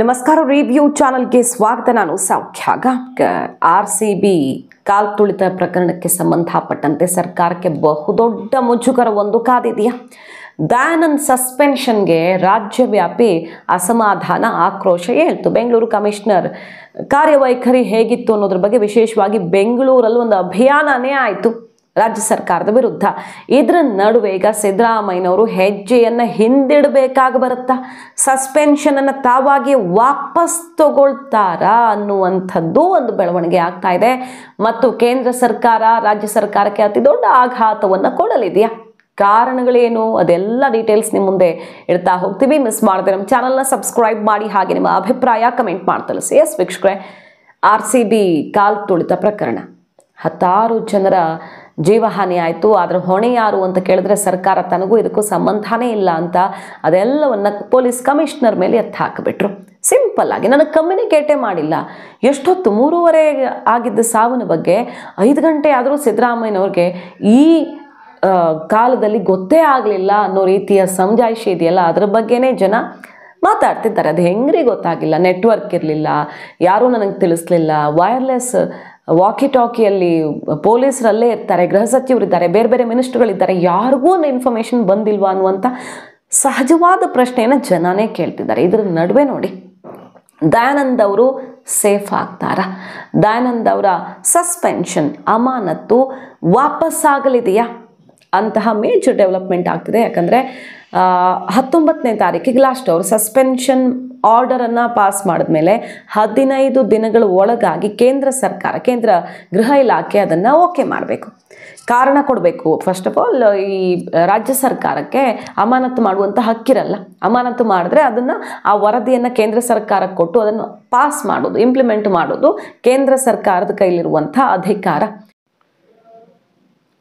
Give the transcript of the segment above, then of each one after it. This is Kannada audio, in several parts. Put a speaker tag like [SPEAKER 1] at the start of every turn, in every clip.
[SPEAKER 1] ನಮಸ್ಕಾರ ರಿವ್ಯೂ ಚಾನೆಲ್ಗೆ ಸ್ವಾಗತ. ನಾನು ಸೌಖ್ಯ ಗಾಂವ್ಕರ್. ಆರ್ಸಿಬಿ ಕಾಲ್ ತುಳಿತ ಪ್ರಕರಣಕ್ಕೆ ಸಂಬಂಧಪಟ್ಟಂತೆ ಸರ್ಕಾರಕ್ಕೆ ಬಹುದೊಡ್ಡ ಮುಜುಗರವೊಂದು ಕಾದಿದೆಯಾ? ದಯಾನಂದ್ ಸಸ್ಪೆನ್ಷನ್ಗೆ ರಾಜ್ಯವ್ಯಾಪಿ ಅಸಮಾಧಾನ, ಆಕ್ರೋಶ ಹೇಳ್ತು. ಬೆಂಗಳೂರು ಕಮಿಷನರ್ ಕಾರ್ಯವೈಖರಿ ಹೇಗಿತ್ತು ಅನ್ನೋದ್ರ ಬಗ್ಗೆ ವಿಶೇಷವಾಗಿ ಬೆಂಗಳೂರಲ್ಲಿ ಒಂದು ಅಭಿಯಾನನೇ ಆಯಿತು ರಾಜ್ಯ ಸರ್ಕಾರದ ವಿರುದ್ಧ. ಇದರ ನಡುವೆ ಈಗ ಸಿದ್ದರಾಮಯ್ಯನವರು ಹೆಜ್ಜೆಯನ್ನು ಹಿಂದಿಡಬೇಕಾಗಿ ಬರುತ್ತಾ, ಸಸ್ಪೆನ್ಷನನ್ನು ತಾವಾಗಿ ವಾಪಸ್ ತಗೊಳ್ತಾರಾ ಅನ್ನುವಂಥದ್ದು ಒಂದು ಬೆಳವಣಿಗೆ ಆಗ್ತಾ ಇದೆ. ಮತ್ತು ಕೇಂದ್ರ ಸರ್ಕಾರ ರಾಜ್ಯ ಸರ್ಕಾರಕ್ಕೆ ಅತಿ ದೊಡ್ಡ ಆಘಾತವನ್ನು ಕೊಡಲಿದೆಯಾ? ಕಾರಣಗಳೇನು? ಅದೆಲ್ಲ ಡೀಟೇಲ್ಸ್ ನಿಮ್ಮ ಮುಂದೆ ಇಡ್ತಾ ಹೋಗ್ತೀವಿ. ಮಿಸ್ ಮಾಡದೆ ನಮ್ಮ ಚಾನಲ್ನ ಸಬ್ಸ್ಕ್ರೈಬ್ ಮಾಡಿ, ಹಾಗೆ ನಿಮ್ಮ ಅಭಿಪ್ರಾಯ ಕಮೆಂಟ್ ಮಾಡಿ ತಿಳಿಸಿ. ಎಸ್ ವೀಕ್ಷಕರೇ, RCB ಕಾಲ್ ತುಳಿತ ಪ್ರಕರಣ 10 ಜನರ ಜೀವಹಾನಿ ಆಯಿತು. ಅದರ ಹೊಣೆ ಯಾರು ಅಂತ ಕೇಳಿದ್ರೆ ಸರ್ಕಾರ ತನಗೂ ಇದಕ್ಕೂ ಸಂಬಂಧನೇ ಇಲ್ಲ ಅಂತ ಅದೆಲ್ಲವನ್ನು ಪೊಲೀಸ್ ಕಮಿಷನರ್ ಮೇಲೆ ಎತ್ತಿ ಹಾಕಿಬಿಟ್ರು. ಸಿಂಪಲ್ ಆಗಿ ನನಗೆ ಕಮ್ಯುನಿಕೇಟೇ ಮಾಡಿಲ್ಲ. ಎಷ್ಟೊತ್ತು 3:30 ಆಗಿದ್ದ ಸಾವಿನ ಬಗ್ಗೆ 5 ಗಂಟೆ ಆದರೂ ಸಿದ್ದರಾಮಯ್ಯನವ್ರಿಗೆ ಈ ಕಾಲದಲ್ಲಿ ಗೊತ್ತೇ ಆಗಲಿಲ್ಲ ಅನ್ನೋ ರೀತಿಯ ಸಮಜಾಯಿಷಿ ಇದೆಯಲ್ಲ, ಅದ್ರ ಬಗ್ಗೆನೇ ಜನ ಮಾತಾಡ್ತಿದ್ದಾರೆ. ಅದು ಹೆಂಗ್ರಿ ಗೊತ್ತಾಗಿಲ್ಲ? ನೆಟ್ವರ್ಕ್ ಇರಲಿಲ್ಲ, ಯಾರೂ ನನಗೆ ತಿಳಿಸ್ಲಿಲ್ಲ, ವೈರ್ಲೆಸ್ ವಾಕಿ ಟಾಕಿಯಲ್ಲಿ ಪೊಲೀಸರಲ್ಲೇ ಇರ್ತಾರೆ, ಗೃಹ ಸಚಿವರಿದ್ದಾರೆ, ಬೇರೆ ಬೇರೆ ಮಿನಿಸ್ಟರ್ಗಳಿದ್ದಾರೆ, ಯಾರಿಗೂ ಒಂದು ಇನ್ಫಾರ್ಮೇಷನ್ ಬಂದಿಲ್ವಾ ಅನ್ನುವಂಥ ಸಹಜವಾದ ಪ್ರಶ್ನೆಯನ್ನು ಜನನೇ ಕೇಳ್ತಿದ್ದಾರೆ. ಇದರ ನಡುವೆ ನೋಡಿ, ದಯಾನಂದ್ ಅವರು ಸೇಫ್ ಆಗ್ತಾರಾ? ದಯಾನಂದ್ ಅವರ ಸಸ್ಪೆನ್ಷನ್, ಅಮಾನತ್ತು ವಾಪಸ್ಸಾಗಲಿದೆಯಾ? ಅಂತಹ ಮೇಜರ್ ಡೆವಲಪ್ಮೆಂಟ್ ಆಗ್ತಿದೆ. ಯಾಕಂದರೆ 19ನೇ ತಾರೀಕಿಗೆ ಲಾಸ್ಟ್ ಅವರು ಸಸ್ಪೆನ್ಷನ್ ಆರ್ಡರನ್ನು ಪಾಸ್ ಮಾಡಿದ್ಮೇಲೆ 15 ದಿನಗಳ ಒಳಗಾಗಿ ಕೇಂದ್ರ ಸರ್ಕಾರ, ಕೇಂದ್ರ ಗೃಹ ಇಲಾಖೆ ಅದನ್ನು ಓಕೆ ಮಾಡಬೇಕು, ಕಾರಣ ಕೊಡಬೇಕು. ಫಸ್ಟ್ ಆಫ್ ಆಲ್, ಈ ರಾಜ್ಯ ಸರ್ಕಾರಕ್ಕೆ ಅಮಾನತು ಮಾಡುವಂಥ ಹಕ್ಕಿರಲ್ಲ. ಅಮಾನತು ಮಾಡಿದ್ರೆ ಅದನ್ನು, ಆ ವರದಿಯನ್ನು ಕೇಂದ್ರ ಸರ್ಕಾರಕ್ಕೆ ಕೊಟ್ಟು ಅದನ್ನು ಪಾಸ್ ಮಾಡೋದು, ಇಂಪ್ಲಿಮೆಂಟ್ ಮಾಡೋದು ಕೇಂದ್ರ ಸರ್ಕಾರದ ಕೈಲಿರುವಂಥ ಅಧಿಕಾರ.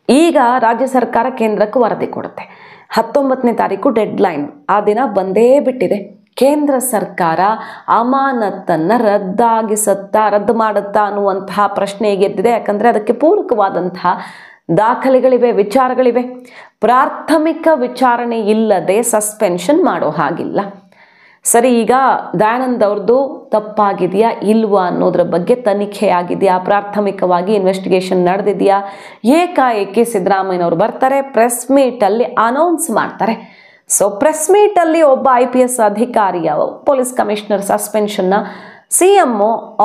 [SPEAKER 1] ಈಗ ರಾಜ್ಯ ಸರ್ಕಾರ ಕೇಂದ್ರಕ್ಕೆ ವರದಿ ಕೊಡುತ್ತೆ. 19ನೇ ತಾರೀಕು ಡೆಡ್ಲೈನ್, ಆ ದಿನ ಬಂದೇ ಬಿಟ್ಟಿದೆ. ಕೇಂದ್ರ ಸರ್ಕಾರ ಅಮಾನತನ್ನು ರದ್ದು ಮಾಡುತ್ತಾ ಅನ್ನುವಂತಹ ಪ್ರಶ್ನೆ ಗೆದ್ದಿದೆ. ಯಾಕಂದರೆ ಅದಕ್ಕೆ ಪೂರಕವಾದಂತಹ ದಾಖಲೆಗಳಿವೆ, ವಿಚಾರಗಳಿವೆ. ಪ್ರಾಥಮಿಕ ವಿಚಾರಣೆ ಇಲ್ಲದೆ ಸಸ್ಪೆನ್ಷನ್ ಮಾಡೋ ಹಾಗಿಲ್ಲ. ಸರಿ, ಈಗ ದಯಾನಂದ್ ಅವ್ರದ್ದು ತಪ್ಪಾಗಿದೆಯಾ ಇಲ್ವಾ ಅನ್ನೋದ್ರ ಬಗ್ಗೆ ತನಿಖೆ ಆಗಿದೆಯಾ? ಪ್ರಾಥಮಿಕವಾಗಿ ಇನ್ವೆಸ್ಟಿಗೇಷನ್ ನಡೆದಿದೆಯಾ? ಏಕಾಏಕಿ ಸಿದ್ದರಾಮಯ್ಯನವರು ಬರ್ತಾರೆ, ಪ್ರೆಸ್ ಮೀಟಲ್ಲಿ ಅನೌನ್ಸ್ ಮಾಡ್ತಾರೆ. ಸೊ ಪ್ರೆಸ್ ಮೀಟಲ್ಲಿ ಒಬ್ಬ IPS ಅಧಿಕಾರಿಯ, ಪೊಲೀಸ್ ಕಮಿಷನರ್ ಸಸ್ಪೆನ್ಷನ್ನ CM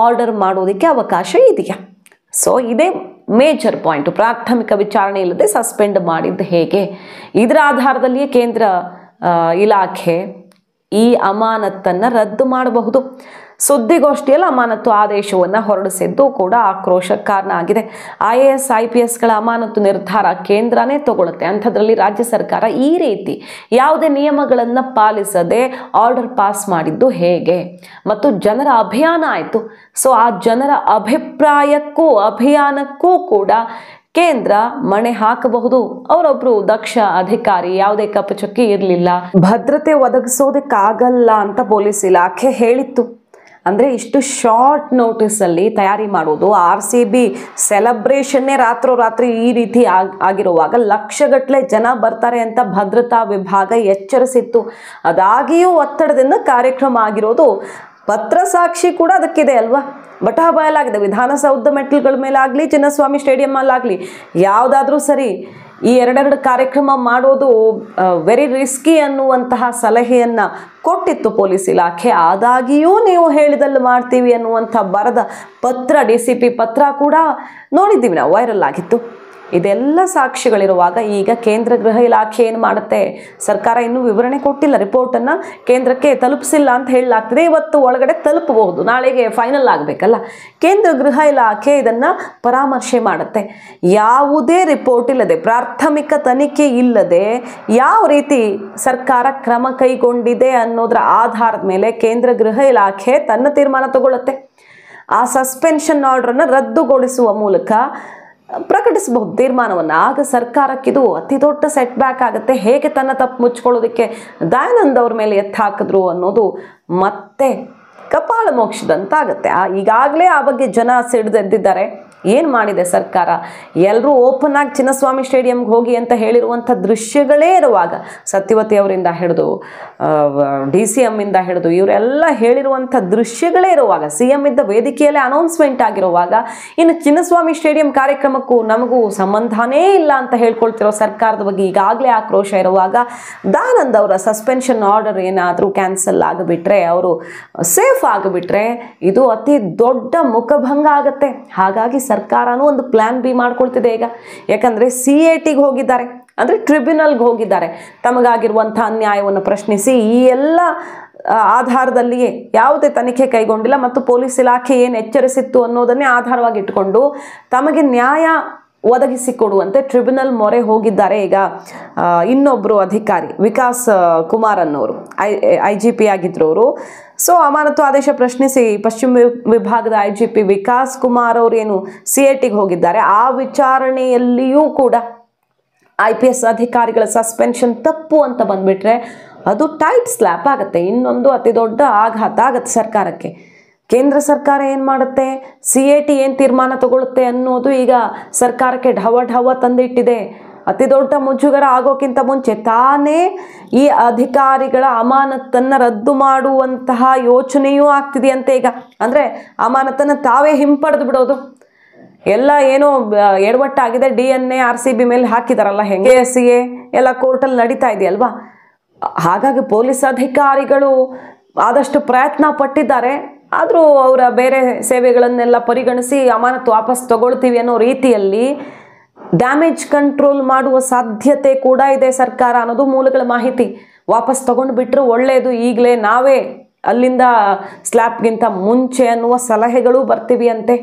[SPEAKER 1] ಆರ್ಡರ್ ಮಾಡೋದಕ್ಕೆ ಅವಕಾಶ ಇದೆಯಾ? ಸೊ ಇದೇ ಮೇಜರ್ ಪಾಯಿಂಟು. ಪ್ರಾಥಮಿಕ ವಿಚಾರಣೆ ಇಲ್ಲದೆ ಸಸ್ಪೆಂಡ್ ಮಾಡಿದ್ದು ಹೇಗೆ? ಇದರ ಆಧಾರದಲ್ಲಿಯೇ ಕೇಂದ್ರ ಇಲಾಖೆ ಈ ಅಮಾನತನ್ನು ರದ್ದು ಮಾಡಬಹುದು. ಸುದ್ದಿಗೋಷ್ಠಿಯಲ್ಲಿ ಅಮಾನತು ಆದೇಶವನ್ನು ಹೊರಡಿಸಿದ್ದು ಕೂಡ ಆಕ್ರೋಶಕ್ಕೆ ಕಾರಣ ಆಗಿದೆ. IAS IPSಗಳ ಅಮಾನತು ನಿರ್ಧಾರ ಕೇಂದ್ರನೇ ತಗೊಳುತ್ತೆ. ಅಂಥದ್ರಲ್ಲಿ ರಾಜ್ಯ ಸರ್ಕಾರ ಈ ರೀತಿ ಯಾವುದೇ ನಿಯಮಗಳನ್ನು ಪಾಲಿಸದೆ ಆರ್ಡರ್ ಪಾಸ್ ಮಾಡಿದ್ದು ಹೇಗೆ? ಮತ್ತು ಜನರ ಅಭಿಯಾನ ಆಯಿತು. ಸೊ ಆ ಜನರ ಅಭಿಪ್ರಾಯಕ್ಕೂ ಅಭಿಯಾನಕ್ಕೂ ಕೂಡ ಕೇಂದ್ರ ಮಣೆ ಹಾಕಬಹುದು. ಅವರೊಬ್ರು ದಕ್ಷ ಅಧಿಕಾರಿ, ಯಾವುದೇ ಕಪ್ಪುಚುಕ್ಕಿ ಇರಲಿಲ್ಲ, ಭದ್ರತೆ ಒದಗಿಸೋದಕ್ಕಾಗಲ್ಲ ಅಂತ ಪೊಲೀಸ್ ಇಲಾಖೆ ಹೇಳಿತ್ತು. ಅಂದರೆ ಇಷ್ಟು ಶಾರ್ಟ್ ನೋಟಿಸಲ್ಲಿ ತಯಾರಿ ಮಾಡೋದು, RCB ಸೆಲೆಬ್ರೇಷನ್ನೇ ರಾತ್ರೋರಾತ್ರಿ ಈ ರೀತಿ ಆಗಿರುವಾಗ ಲಕ್ಷಗಟ್ಟಲೆ ಜನ ಬರ್ತಾರೆ ಅಂತ ಭದ್ರತಾ ವಿಭಾಗ ಎಚ್ಚರಿಸಿತ್ತು. ಅದಾಗಿಯೂ ಒತ್ತಡದಿಂದ ಕಾರ್ಯಕ್ರಮ ಆಗಿರೋದು. ಪತ್ರ ಸಾಕ್ಷಿ ಕೂಡ ಅದಕ್ಕಿದೆ ಅಲ್ವಾ? ಬಟಾ ಬಯಲಾಗಿದೆ. ವಿಧಾನಸೌಧ ಮೆಟ್ಟಿಲುಗಳ ಮೇಲಾಗಲಿ, ಚಿನ್ನಸ್ವಾಮಿ ಸ್ಟೇಡಿಯಮ್ಮಲ್ಲಾಗಲಿ, ಯಾವುದಾದ್ರೂ ಸರಿ, ಈ ಎರಡೆರಡು ಕಾರ್ಯಕ್ರಮ ಮಾಡೋದು ವೆರಿ ರಿಸ್ಕಿ ಅನ್ನುವಂತಹ ಸಲಹೆಯನ್ನು ಕೊಟ್ಟಿತ್ತು ಪೊಲೀಸ್ ಇಲಾಖೆ. ಆದಾಗಿಯೂ ನೀವು ಹೇಳಿದಲ್ಲಿ ಮಾಡ್ತೀವಿ ಅನ್ನುವಂಥ ಬರೆದ ಪತ್ರ, DCP ಪತ್ರ ಕೂಡ ನೋಡಿದ್ದೀವಿ ನಾವು, ವೈರಲ್ ಆಗಿತ್ತು. ಇದೆಲ್ಲ ಸಾಕ್ಷಿಗಳಿರುವಾಗ ಈಗ ಕೇಂದ್ರ ಗೃಹ ಇಲಾಖೆ ಏನು ಮಾಡುತ್ತೆ? ಸರ್ಕಾರ ಇನ್ನೂ ವಿವರಣೆ ಕೊಟ್ಟಿಲ್ಲ, ರಿಪೋರ್ಟನ್ನು ಕೇಂದ್ರಕ್ಕೆ ತಲುಪಿಸಿಲ್ಲ ಅಂತ ಹೇಳಲಾಗ್ತದೆ. ಇವತ್ತು ಒಳಗಡೆ ತಲುಪಬಹುದು, ನಾಳೆಗೆ ಫೈನಲ್ ಆಗಬೇಕಲ್ಲ. ಕೇಂದ್ರ ಗೃಹ ಇಲಾಖೆ ಇದನ್ನು ಪರಾಮರ್ಶೆ ಮಾಡುತ್ತೆ. ಯಾವುದೇ ರಿಪೋರ್ಟ್ ಇಲ್ಲದೆ, ಪ್ರಾಥಮಿಕ ತನಿಖೆ ಇಲ್ಲದೆ ಯಾವ ರೀತಿ ಸರ್ಕಾರ ಕ್ರಮ ಕೈಗೊಂಡಿದೆ ಅನ್ನೋದರ ಆಧಾರದ ಮೇಲೆ ಕೇಂದ್ರ ಗೃಹ ಇಲಾಖೆ ತನ್ನ ತೀರ್ಮಾನ ತಗೊಳ್ಳುತ್ತೆ. ಆ ಸಸ್ಪೆನ್ಷನ್ ಆರ್ಡರನ್ನು ರದ್ದುಗೊಳಿಸುವ ಮೂಲಕ ಪ್ರಕಟಿಸಬಹುದು ತೀರ್ಮಾನವನ್ನು. ಆಗ ಸರ್ಕಾರಕ್ಕಿದು ಅತಿ ದೊಡ್ಡ ಸೆಟ್ ಬ್ಯಾಕ್ ಆಗುತ್ತೆ. ಹೇಗೆ ತನ್ನ ತಪ್ಪು ಮುಚ್ಕೊಳ್ಳೋದಕ್ಕೆ ದಯಾನಂದ್ ಅವ್ರ ಮೇಲೆ ಎತ್ತಾಕಿದ್ರು ಅನ್ನೋದು ಮತ್ತೆ ಕಪಾಳ ಮೋಕ್ಷದಂತಾಗುತ್ತೆ. ಈಗಾಗಲೇ ಆ ಬಗ್ಗೆ ಜನ ಸಿಡಿದೆದ್ದಿದ್ದಾರೆ. ಏನು ಮಾಡಿದೆ ಸರ್ಕಾರ? ಎಲ್ಲರೂ ಓಪನ್ ಆಗಿ ಚಿನ್ನಸ್ವಾಮಿ ಸ್ಟೇಡಿಯಂಗೆ ಹೋಗಿ ಅಂತ ಹೇಳಿರುವಂಥ ದೃಶ್ಯಗಳೇ ಇರುವಾಗ, ಸತ್ಯವತಿ ಅವರಿಂದ ಹಿಡಿದು DCM ಇಂದ ಹಿಡಿದು ಇವರೆಲ್ಲ ಹೇಳಿರುವಂಥ ದೃಶ್ಯಗಳೇ ಇರುವಾಗ, CM ಇದ್ದ ವೇದಿಕೆಯಲ್ಲೇ ಅನೌನ್ಸ್ಮೆಂಟ್ ಆಗಿರುವಾಗ, ಇನ್ನು ಚಿನ್ನಸ್ವಾಮಿ ಸ್ಟೇಡಿಯಂ ಕಾರ್ಯಕ್ರಮಕ್ಕೂ ನಮಗೂ ಸಂಬಂಧನೇ ಇಲ್ಲ ಅಂತ ಹೇಳ್ಕೊಳ್ತಿರೋ ಸರ್ಕಾರದ ಬಗ್ಗೆ ಈಗಾಗಲೇ ಆಕ್ರೋಶ ಇರುವಾಗ, ದಯಾನಂದ್ ಅವರ ಸಸ್ಪೆನ್ಷನ್ ಆರ್ಡರ್ ಏನಾದರೂ ಕ್ಯಾನ್ಸಲ್ ಆಗಿಬಿಟ್ರೆ, ಅವರು ಸೇಫ್ ಆಗಿಬಿಟ್ರೆ ಇದು ಅತಿ ದೊಡ್ಡ ಮುಖಭಂಗ ಆಗುತ್ತೆ. ಹಾಗಾಗಿ ಸರ್ಕಾರನೂ ಒಂದು ಪ್ಲಾನ್ ಬಿ ಮಾಡ್ಕೊಳ್ತಿದೆ ಈಗ. ಯಾಕಂದರೆ CATಗೆ ಹೋಗಿದ್ದಾರೆ, ಅಂದರೆ ಟ್ರಿಬ್ಯುನಲ್ಗೆ ಹೋಗಿದ್ದಾರೆ, ತಮಗಾಗಿರುವಂಥ ಅನ್ಯಾಯವನ್ನು ಪ್ರಶ್ನಿಸಿ. ಈ ಎಲ್ಲ ಆಧಾರದಲ್ಲಿಯೇ ಯಾವುದೇ ತನಿಖೆ ಕೈಗೊಂಡಿಲ್ಲ ಮತ್ತು ಪೊಲೀಸ್ ಇಲಾಖೆ ಏನು ಎಚ್ಚರಿಸಿತ್ತು ಅನ್ನೋದನ್ನೇ ಆಧಾರವಾಗಿ ಇಟ್ಕೊಂಡು ತಮಗೆ ನ್ಯಾಯ ಒದಗಿಸಿಕೊಡುವಂತೆ ಟ್ರಿಬ್ಯುನಲ್ ಮೊರೆ ಹೋಗಿದ್ದಾರೆ. ಈಗ ಇನ್ನೊಬ್ಬರು ಅಧಿಕಾರಿ ವಿಕಾಸ್ ಕುಮಾರ್ ಅನ್ನೋರು IGP ಆಗಿದ್ರು ಅವರು. ಸೊ ಅಮಾನತು ಆದೇಶ ಪ್ರಶ್ನಿಸಿ ಪಶ್ಚಿಮ ವಿಭಾಗದ IGP ವಿಕಾಸ್ ಕುಮಾರ್ ಅವರು ಏನು CATಗೆ ಹೋಗಿದ್ದಾರೆ, ಆ ವಿಚಾರಣೆಯಲ್ಲಿಯೂ ಕೂಡ IPS ಅಧಿಕಾರಿಗಳ ಸಸ್ಪೆನ್ಷನ್ ತಪ್ಪು ಅಂತ ಬಂದ್ಬಿಟ್ರೆ ಅದು ಟೈಟ್ ಸ್ಲ್ಯಾಪ್ ಆಗುತ್ತೆ, ಇನ್ನೊಂದು ಅತಿ ದೊಡ್ಡ ಆಘಾತ ಆಗುತ್ತೆ ಸರ್ಕಾರಕ್ಕೆ. ಕೇಂದ್ರ ಸರ್ಕಾರ ಏನು ಮಾಡುತ್ತೆ, CAT ಏನು ತೀರ್ಮಾನ ತಗೊಳುತ್ತೆ ಅನ್ನೋದು ಈಗ ಸರ್ಕಾರಕ್ಕೆ ಢವ ತಂದಿಟ್ಟಿದೆ. ಅತಿ ದೊಡ್ಡ ಮುಜುಗರ ಆಗೋಕ್ಕಿಂತ ಮುಂಚೆ ತಾನೇ ಈ ಅಧಿಕಾರಿಗಳ ಅಮಾನತನ್ನು ರದ್ದು ಮಾಡುವಂತಹ ಯೋಚನೆಯೂ ಆಗ್ತಿದೆಯಂತೆ ಈಗ. ಅಂದರೆ ಅಮಾನತನ್ನು ತಾವೇ ಹಿಂಪಡೆದು ಬಿಡೋದು. ಎಲ್ಲ ಏನೋ ಎಡವಟ್ಟಾಗಿದೆ, DNA RCB ಮೇಲೆ ಹಾಕಿದಾರಲ್ಲ, ಹೆಂಗೆ SCA ಎಲ್ಲ ಕೋರ್ಟಲ್ಲಿ ನಡೀತಾ ಇದೆಯಲ್ವಾ. ಹಾಗಾಗಿ ಪೊಲೀಸ್ ಅಧಿಕಾರಿಗಳು ಆದಷ್ಟು ಪ್ರಯತ್ನ ಪಟ್ಟಿದ್ದಾರೆ. ಆದರೂ ಅವರ ಬೇರೆ ಸೇವೆಗಳನ್ನೆಲ್ಲ ಪರಿಗಣಿಸಿ ಅಮಾನತು ವಾಪಸ್ ತಗೊಳ್ತೀವಿ ಅನ್ನೋ ರೀತಿಯಲ್ಲಿ ಡ್ಯಾಮೇಜ್ ಕಂಟ್ರೋಲ್ ಮಾಡುವ ಸಾಧ್ಯತೆ ಕೂಡ ಇದೆ ಸರ್ಕಾರ ಅನ್ನೋದು ಮೂಲಗಳ ಮಾಹಿತಿ. ವಾಪಸ್ ತಗೊಂಡು ಬಿಟ್ಟರು ಒಳ್ಳೆಯದು, ಈಗಲೇ ನಾವೇ ಅಲ್ಲಿಂದ ಸ್ಲ್ಯಾಪ್ಗಿಂತ ಮುಂಚೆ ಅನ್ನುವ ಸಲಹೆಗಳು ಬರ್ತೀವಿ ಅಂತೆ.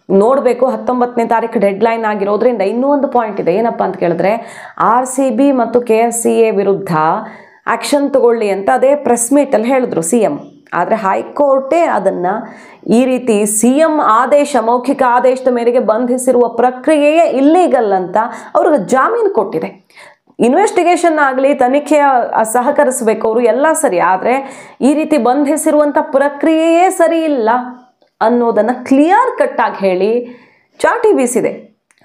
[SPEAKER 1] ನೋಡಬೇಕು. 19ನೇ ತಾರೀಕು ಡೆಡ್ಲೈನ್ ಆಗಿರೋದ್ರಿಂದ ಇನ್ನೂ ಒಂದು ಪಾಯಿಂಟ್ ಇದೆ. ಏನಪ್ಪ ಅಂತ ಕೇಳಿದ್ರೆ, RCB ಮತ್ತು KSCA ವಿರುದ್ಧ ಆ್ಯಕ್ಷನ್ ತಗೊಳ್ಳಿ ಅಂತ ಅದೇ ಪ್ರೆಸ್ ಮೀಟಲ್ಲಿ ಹೇಳಿದ್ರು CM. ಆದರೆ ಹೈಕೋರ್ಟೇ ಅದನ್ನು ಈ ರೀತಿ CM ಆದೇಶ, ಮೌಖಿಕ ಆದೇಶದ ಮೇರೆಗೆ ಬಂಧಿಸಿರುವ ಪ್ರಕ್ರಿಯೆಯೇ ಇಲ್ಲೀಗಲ್ ಅಂತ ಅವ್ರಿಗೆ ಜಾಮೀನು ಕೊಟ್ಟಿದೆ. ಇನ್ವೆಸ್ಟಿಗೇಷನ್ ಆಗಲಿ, ತನಿಖೆಯ ಸಹಕರಿಸಬೇಕು ಅವರು, ಎಲ್ಲ ಸರಿ. ಆದರೆ ಈ ರೀತಿ ಬಂಧಿಸಿರುವಂಥ ಪ್ರಕ್ರಿಯೆಯೇ ಸರಿ ಇಲ್ಲ ಅನ್ನೋದನ್ನು ಕ್ಲಿಯರ್ ಕಟ್ಟಾಗಿ ಹೇಳಿ ಚಾಟಿ ಬೀಸಿದೆ.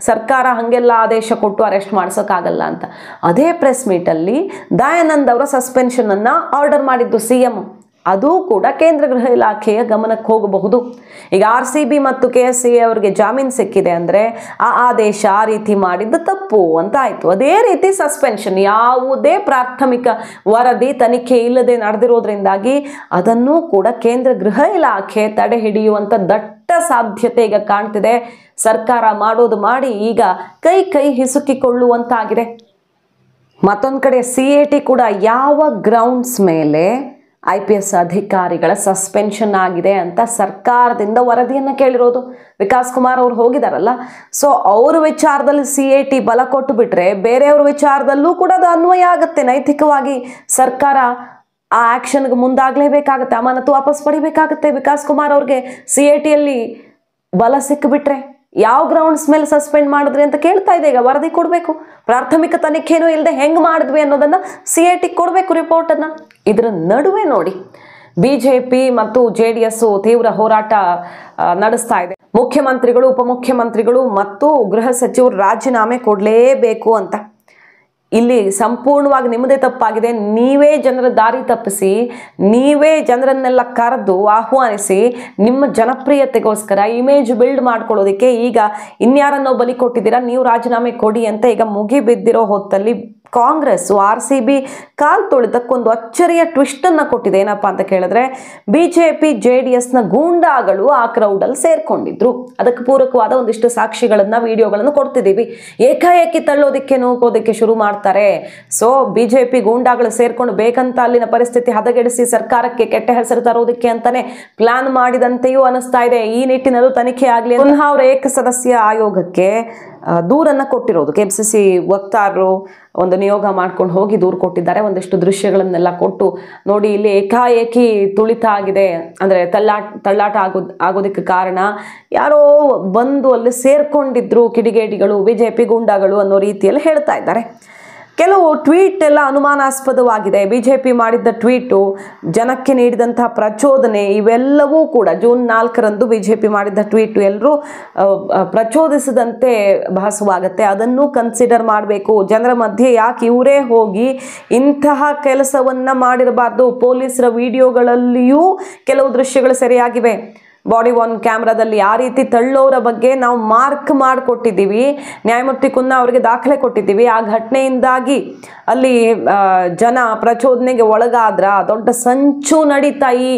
[SPEAKER 1] ಸರ್ಕಾರ ಹಾಗೆಲ್ಲ ಆದೇಶ ಕೊಟ್ಟು ಅರೆಸ್ಟ್ ಮಾಡಿಸೋಕ್ಕಾಗಲ್ಲ ಅಂತ. ಅದೇ ಪ್ರೆಸ್ ಮೀಟಲ್ಲಿ ದಯಾನಂದ್ ಅವರ ಸಸ್ಪೆನ್ಷನನ್ನು ಆರ್ಡರ್ ಮಾಡಿದ್ದು CM. ಅದು ಕೂಡ ಕೇಂದ್ರ ಗೃಹ ಇಲಾಖೆಯ ಗಮನಕ್ಕೆ ಹೋಗಬಹುದು. ಈಗ RCB ಮತ್ತು KSCA ಅವರಿಗೆ ಜಾಮೀನು ಸಿಕ್ಕಿದೆ ಅಂದರೆ ಆ ಆದೇಶ ಆ ರೀತಿ ಮಾಡಿದ್ದು ತಪ್ಪು ಅಂತ ಆಯಿತು. ಅದೇ ರೀತಿ ಸಸ್ಪೆನ್ಷನ್ ಯಾವುದೇ ಪ್ರಾಥಮಿಕ ವರದಿ ತನಿಖೆ ಇಲ್ಲದೆ ನಡೆದಿರೋದ್ರಿಂದಾಗಿ ಅದನ್ನು ಕೂಡ ಕೇಂದ್ರ ಗೃಹ ಇಲಾಖೆ ತಡೆ ಹಿಡಿಯುವಂಥ ದಟ್ಟ ಸಾಧ್ಯತೆ ಈಗ ಕಾಣ್ತಿದೆ. ಸರ್ಕಾರ ಮಾಡೋದು ಮಾಡಿ ಈಗ ಕೈ ಹಿಸುಕಿಕೊಳ್ಳುವಂತಾಗಿದೆ. ಮತ್ತೊಂದು ಕಡೆ CAT ಕೂಡ ಯಾವ ಗ್ರೌಂಡ್ಸ್ ಮೇಲೆ IPS ಅಧಿಕಾರಿಗಳ ಸಸ್ಪೆನ್ಷನ್ ಆಗಿದೆ ಅಂತ ಸರ್ಕಾರದಿಂದ ವರದಿಯನ್ನು ಕೇಳಿರೋದು. ವಿಕಾಸ್ ಕುಮಾರ್ ಅವರು ಹೋಗಿದಾರಲ್ಲ, ಸೊ ಅವ್ರ ವಿಚಾರದಲ್ಲಿ CAT ಬಲ ಕೊಟ್ಟು ಬಿಟ್ರೆ ಬೇರೆಯವ್ರ ವಿಚಾರದಲ್ಲೂ ಕೂಡ ಅದು ಅನ್ವಯ ಆಗುತ್ತೆ. ನೈತಿಕವಾಗಿ ಸರ್ಕಾರ ಆ ಆ್ಯಕ್ಷನ್ಗೆ ಮುಂದಾಗಲೇಬೇಕಾಗತ್ತೆ, ಅಮಾನತು ವಾಪಸ್ ಪಡಿಬೇಕಾಗತ್ತೆ. ವಿಕಾಸ್ ಕುಮಾರ್ ಅವ್ರಿಗೆ CATಯಲ್ಲಿ ಬಲ ಸಿಕ್ಕಿಬಿಟ್ರೆ ಯಾವ ಗ್ರೌಂಡ್ಸ್ ಮೇಲೆ ಸಸ್ಪೆಂಡ್ ಮಾಡಿದ್ರಿ ಅಂತ ಕೇಳ್ತಾ ಇದೆ. ಈಗ ವರದಿ ಕೊಡಬೇಕು, ಪ್ರಾಥಮಿಕ ತನಿಖೆನೂ ಇಲ್ಲದೆ ಹೆಂಗೆ ಮಾಡಿದ್ವಿ ಅನ್ನೋದನ್ನು CATಗೆ ಕೊಡಬೇಕು ರಿಪೋರ್ಟನ್ನು. ಇದರ ನಡುವೆ ನೋಡಿ BJP ಮತ್ತು JDS ತೀವ್ರ ಹೋರಾಟ ನಡೆಸ್ತಾ ಇದೆ. ಮುಖ್ಯಮಂತ್ರಿಗಳು, ಉಪಮುಖ್ಯಮಂತ್ರಿಗಳು ಮತ್ತು ಗೃಹ ಸಚಿವರು ರಾಜೀನಾಮೆ ಕೊಡಲೇಬೇಕು ಅಂತ. ಇಲ್ಲಿ ಸಂಪೂರ್ಣವಾಗಿ ನಿಮ್ಮದೇ ತಪ್ಪಾಗಿದೆ. ನೀವೇ ಜನರ ದಾರಿ ತಪ್ಪಿಸಿ, ನೀವೇ ಜನರನ್ನೆಲ್ಲ ಕರೆದು ಆಹ್ವಾನಿಸಿ ನಿಮ್ಮ ಜನಪ್ರಿಯತೆಗೋಸ್ಕರ ಇಮೇಜ್ ಬಿಲ್ಡ್ ಮಾಡ್ಕೊಳ್ಳೋದಕ್ಕೆ ಈಗ ಇನ್ಯಾರನ್ನೋ ಬಲಿ ಕೊಟ್ಟಿದ್ದೀರಾ, ನೀವು ರಾಜೀನಾಮೆ ಕೊಡಿ ಅಂತ ಈಗ ಮುಗಿಬಿದ್ದಿರೋ ಹೊತ್ತಲ್ಲಿ ಕಾಂಗ್ರೆಸ್ RCB ಕಾಲ್ ತೊಳಿತಕ್ಕೊಂದು ಅಚ್ಚರಿಯ ಟ್ವಿಸ್ಟನ್ನು ಕೊಟ್ಟಿದೆ. ಏನಪ್ಪ ಅಂತ ಕೇಳಿದ್ರೆ, BJP JDSನ ಗೂಂಡಾಗಳು ಆ ಕ್ರೌಡಲ್ಲಿ ಸೇರ್ಕೊಂಡಿದ್ರು. ಅದಕ್ಕೆ ಪೂರಕವಾದ ಒಂದಿಷ್ಟು ಸಾಕ್ಷಿಗಳನ್ನು, ವಿಡಿಯೋಗಳನ್ನು ಕೊಡ್ತಿದ್ದೀವಿ. ಏಕಾಏಕಿ ತಳ್ಳೋದಕ್ಕೆ, ನೂಕೋದಕ್ಕೆ ಶುರು ಮಾಡ್ತಾರೆ. ಸೊ BJP ಗೂಂಡಾಗಳು ಸೇರ್ಕೊಂಡು ಬೇಕಂತ ಅಲ್ಲಿನ ಪರಿಸ್ಥಿತಿ ಹದಗೆಡಿಸಿ ಸರ್ಕಾರಕ್ಕೆ ಕೆಟ್ಟ ಹೆಸರು ತರೋದಕ್ಕೆ ಅಂತಾನೆ ಪ್ಲಾನ್ ಮಾಡಿದಂತೆಯೂ ಅನಿಸ್ತಾ ಇದೆ. ಈ ನಿಟ್ಟಿನಲ್ಲೂ ತನಿಖೆ ಆಗಲಿ ಪುನಃ ಅವರ ಏಕಸದಸ್ಯ ಆಯೋಗಕ್ಕೆ ದೂರನ್ನು ಕೊಟ್ಟಿರೋದು. KMCC ವಕ್ತಾರರು ಒಂದು ನಿಯೋಗ ಮಾಡ್ಕೊಂಡು ಹೋಗಿ ದೂರು ಕೊಟ್ಟಿದ್ದಾರೆ. ದೃಶ್ಯಗಳನ್ನೆಲ್ಲ ಕೊಟ್ಟು ನೋಡಿ, ಇಲ್ಲಿ ಏಕಾಏಕಿ ತುಳಿತ ಆಗಿದೆ, ಅಂದರೆ ತಳ್ಳಾಟ ಆಗೋದಕ್ಕೆ ಕಾರಣ ಯಾರೋ ಬಂದು ಅಲ್ಲಿ ಸೇರ್ಕೊಂಡಿದ್ರು ಕಿಡಿಗೇಡಿಗಳು, BJP ಗೂಂಡಾಗಳು ಅನ್ನೋ ರೀತಿಯಲ್ಲಿ ಹೇಳ್ತಾ ಇದ್ದಾರೆ. ಕೆಲವು ಟ್ವೀಟ್ ಎಲ್ಲ ಅನುಮಾನಾಸ್ಪದವಾಗಿದೆ. BJP ಮಾಡಿದ್ದ ಟ್ವೀಟು, ಜನಕ್ಕೆ ನೀಡಿದಂತಹ ಪ್ರಚೋದನೆ, ಇವೆಲ್ಲವೂ ಕೂಡ ಜೂನ್ 4ರಂದು BJP ಮಾಡಿದ್ದ ಟ್ವೀಟು ಎಲ್ಲರೂ ಪ್ರಚೋದಿಸಿದಂತೆ ಭಾಸವಾಗುತ್ತೆ. ಅದನ್ನು ಕನ್ಸಿಡರ್ ಮಾಡಬೇಕು. ಜನರ ಮಧ್ಯೆ ಯಾಕೆ ಇವರೇ ಹೋಗಿ ಇಂತಹ ಕೆಲಸವನ್ನ ಮಾಡಿರಬಾರ್ದು. ಪೊಲೀಸರ ವಿಡಿಯೋಗಳಲ್ಲಿಯೂ ಕೆಲವು ದೃಶ್ಯಗಳು ಸರಿಯಾಗಿವೆ. ಬಾಡಿ ಒನ್ ಕ್ಯಾಮ್ರಾದಲ್ಲಿ ಆ ರೀತಿ ತಳ್ಳೋರ ಬಗ್ಗೆ ನಾವು ಮಾರ್ಕ್ ಮಾಡಿಕೊಟ್ಟಿದ್ದೀವಿ. ನ್ಯಾಯಮೂರ್ತಿ ಕುನ್ನಾ ಅವರಿಗೆ ದಾಖಲೆ ಕೊಟ್ಟಿದ್ದೀವಿ. ಆ ಘಟನೆಯಿಂದಾಗಿ ಅಲ್ಲಿ ಜನ ಪ್ರಚೋದನೆಗೆ ಒಳಗಾದ್ರ ದೊಡ್ಡ ಸಂಚು ನಡೀತಾ, ಈ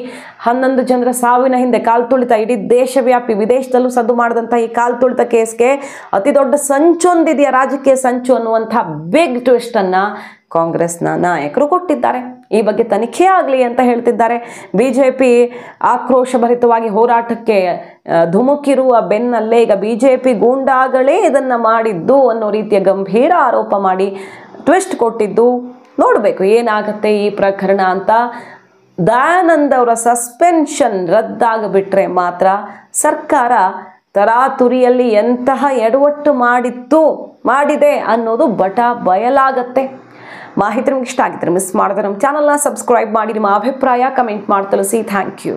[SPEAKER 1] 11 ಜನರ ಸಾವಿನ ಹಿಂದೆ ಕಾಲ್ ತುಳಿತ, ಇಡೀ ದೇಶವ್ಯಾಪಿ ವಿದೇಶದಲ್ಲೂ ಸದ್ದು ಮಾಡಿದಂಥ ಈ ಕಾಲ್ ತುಳಿತ ಕೇಸ್ಗೆ ಅತಿ ದೊಡ್ಡ ಸಂಚೊಂದಿದೆಯಾ, ರಾಜಕೀಯ ಸಂಚು ಅನ್ನುವಂಥ ಬಿಗ್ ಟ್ವಿಸ್ಟನ್ನು ಕಾಂಗ್ರೆಸ್ನ ನಾಯಕರು ಕೊಟ್ಟಿದ್ದಾರೆ. ಈ ಬಗ್ಗೆ ತನಿಖೆ ಆಗಲಿ ಅಂತ ಹೇಳ್ತಿದ್ದಾರೆ. BJP ಆಕ್ರೋಶಭರಿತವಾಗಿ ಹೋರಾಟಕ್ಕೆ ಧುಮುಕಿರುವ ಬೆನ್ನಲ್ಲೇ ಈಗ BJP ಗೂಂಡಾಗಳೇ ಇದನ್ನು ಮಾಡಿದ್ದು ಅನ್ನೋ ರೀತಿಯ ಗಂಭೀರ ಆರೋಪ ಮಾಡಿ ಟ್ವಿಸ್ಟ್ ಕೊಟ್ಟಿದ್ದು. ನೋಡಬೇಕು ಏನಾಗುತ್ತೆ ಈ ಪ್ರಕರಣ ಅಂತ. ದಯಾನಂದ್ ಅವರ ಸಸ್ಪೆನ್ಷನ್ ರದ್ದಾಗಿಬಿಟ್ರೆ ಮಾತ್ರ ಸರ್ಕಾರ ತರಾತುರಿಯಲ್ಲಿ ಎಂತಹ ಎಡವಟ್ಟು ಮಾಡಿದೆ ಅನ್ನೋದು ಬಯಲಾಗತ್ತೆ. ಮಾಹಿತಿ ನಿಮ್ಗೆ ಇಷ್ಟ ಆಗಿದ್ರೆ ಮಿಸ್ ಮಾಡಿದ್ರೆ ನಮ್ಮ ಚಾನಲ್ನ ಸಬ್ಸ್ಕ್ರೈಬ್ ಮಾಡಿ. ನಿಮ್ಮ ಅಭಿಪ್ರಾಯ ಕಮೆಂಟ್ ಮಾಡಿ ತಿಳಿಸಿ. Thank you.